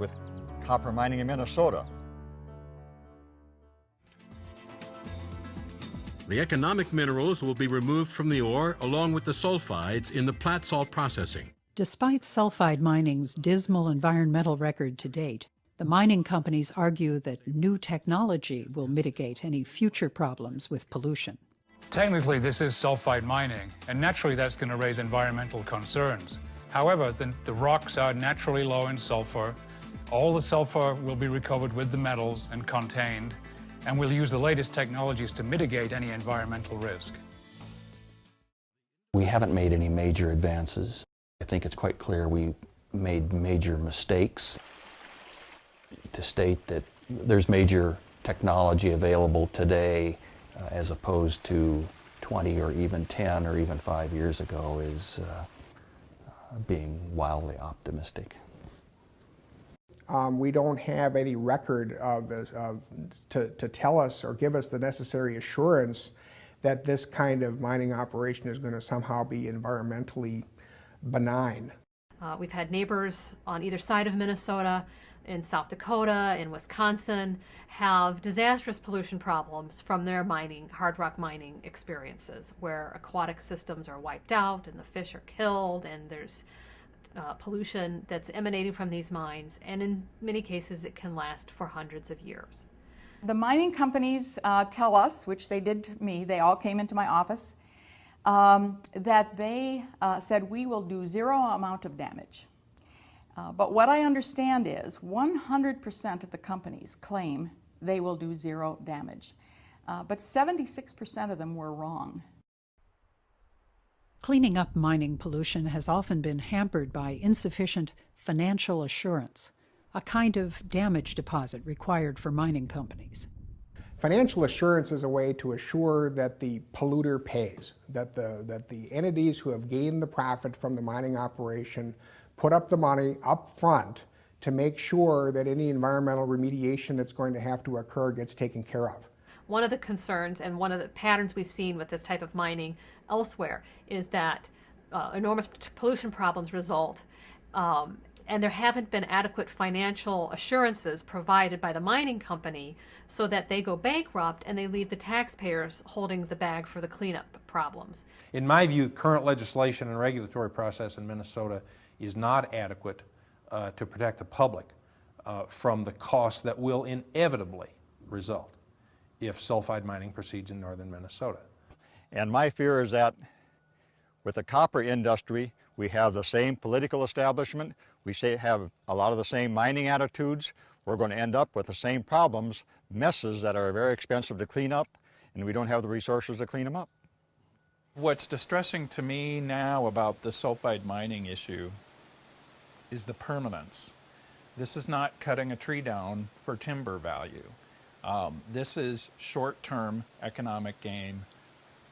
with copper mining in Minnesota. The economic minerals will be removed from the ore along with the sulfides in the plat salt processing. Despite sulfide mining's dismal environmental record to date, the mining companies argue that new technology will mitigate any future problems with pollution. Technically, this is sulfide mining, and naturally that's going to raise environmental concerns. However, the rocks are naturally low in sulfur. All the sulfur will be recovered with the metals and contained, and we'll use the latest technologies to mitigate any environmental risk. We haven't made any major advances. I think it's quite clear we made major mistakes. To state that there's major technology available today as opposed to 20 or even 10 or even 5 years ago is being wildly optimistic. We don't have any record to tell us or give us the necessary assurance that this kind of mining operation is going to somehow be environmentally benign. We've had neighbors on either side of Minnesota, in South Dakota, in Wisconsin, have disastrous pollution problems from their mining, hard rock mining experiences, where aquatic systems are wiped out and the fish are killed, and there's pollution that's emanating from these mines, and in many cases it can last for hundreds of years. The mining companies tell us, which they did to me, they all came into my office, that they said we will do zero amount of damage. But what I understand is 100% of the companies claim they will do zero damage, but 76% of them were wrong. Cleaning up mining pollution has often been hampered by insufficient financial assurance, a kind of damage deposit required for mining companies. Financial assurance is a way to assure that the polluter pays, that the entities who have gained the profit from the mining operation put up the money up front to make sure that any environmental remediation that's going to have to occur gets taken care of. One of the concerns and one of the patterns we've seen with this type of mining elsewhere is that enormous pollution problems result, and there haven't been adequate financial assurances provided by the mining company so that they go bankrupt and they leave the taxpayers holding the bag for the cleanup problems. In my view, current legislation and regulatory process in Minnesota is not adequate to protect the public from the costs that will inevitably result if sulfide mining proceeds in northern Minnesota. And my fear is that with the copper industry, we have the same political establishment, we have a lot of the same mining attitudes, we're going to end up with the same problems, messes that are very expensive to clean up, and we don't have the resources to clean them up. What's distressing to me now about the sulfide mining issue is the permanence. This is not cutting a tree down for timber value. This is short-term economic gain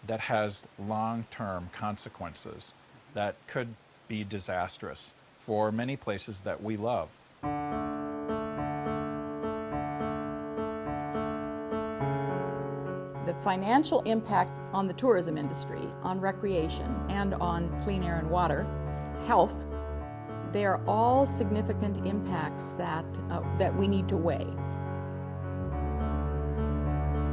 that has long-term consequences that could be disastrous for many places that we love. The financial impact on the tourism industry, on recreation, and on clean air and water, health, they are all significant impacts that we need to weigh.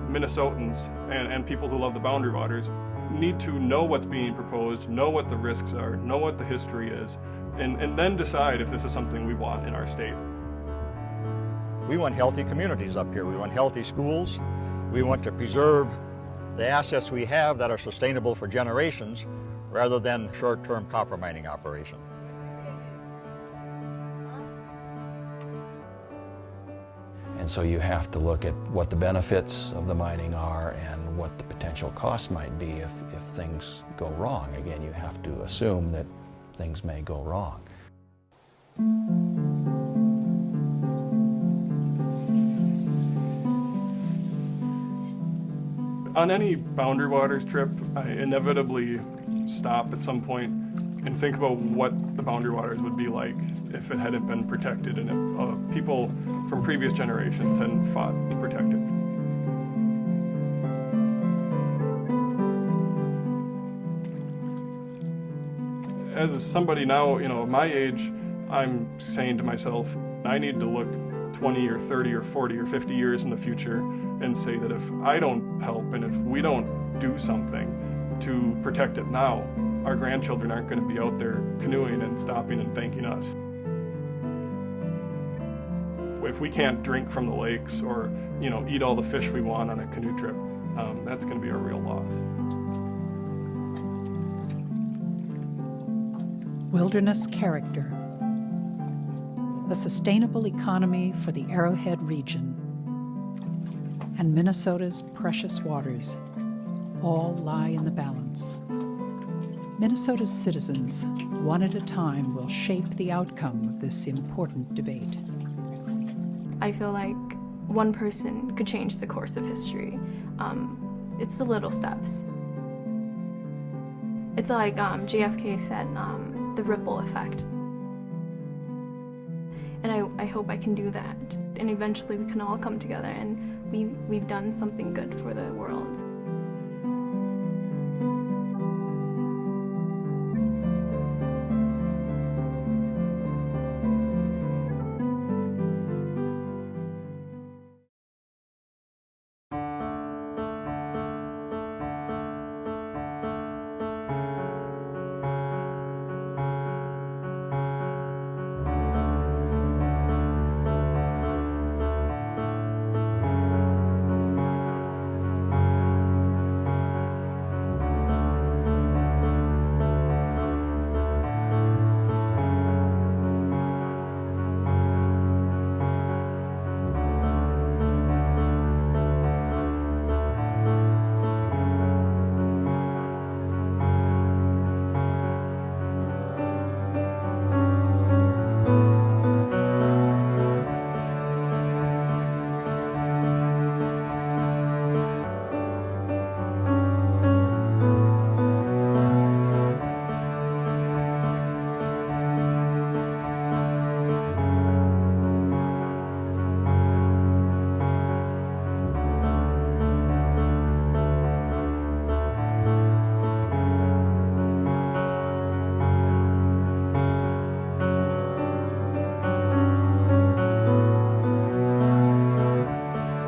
Minnesotans and people who love the boundary waters need to know what's being proposed, know what the risks are, know what the history is, and then decide if this is something we want in our state. We want healthy communities up here. We want healthy schools. We want to preserve the assets we have that are sustainable for generations rather than short-term copper mining operation. And so you have to look at what the benefits of the mining are and what the potential costs might be if things go wrong. Again, you have to assume that things may go wrong. On any boundary waters trip, I inevitably stop at some point and think about what the boundary waters would be like if it hadn't been protected and if people from previous generations hadn't fought to protect it. As somebody now, my age, I'm saying to myself, I need to look 20 or 30 or 40 or 50 years in the future and say that if I don't help and if we don't do something to protect it now, our grandchildren aren't going to be out there canoeing and stopping and thanking us. If we can't drink from the lakes or, eat all the fish we want on a canoe trip, that's going to be a real loss. Wilderness character. A sustainable economy for the Arrowhead region and Minnesota's precious waters all lie in the balance. Minnesota's citizens, one at a time, will shape the outcome of this important debate. I feel like one person could change the course of history. It's the little steps. It's like JFK said, the ripple effect. And I hope I can do that. And eventually we can all come together and we've done something good for the world.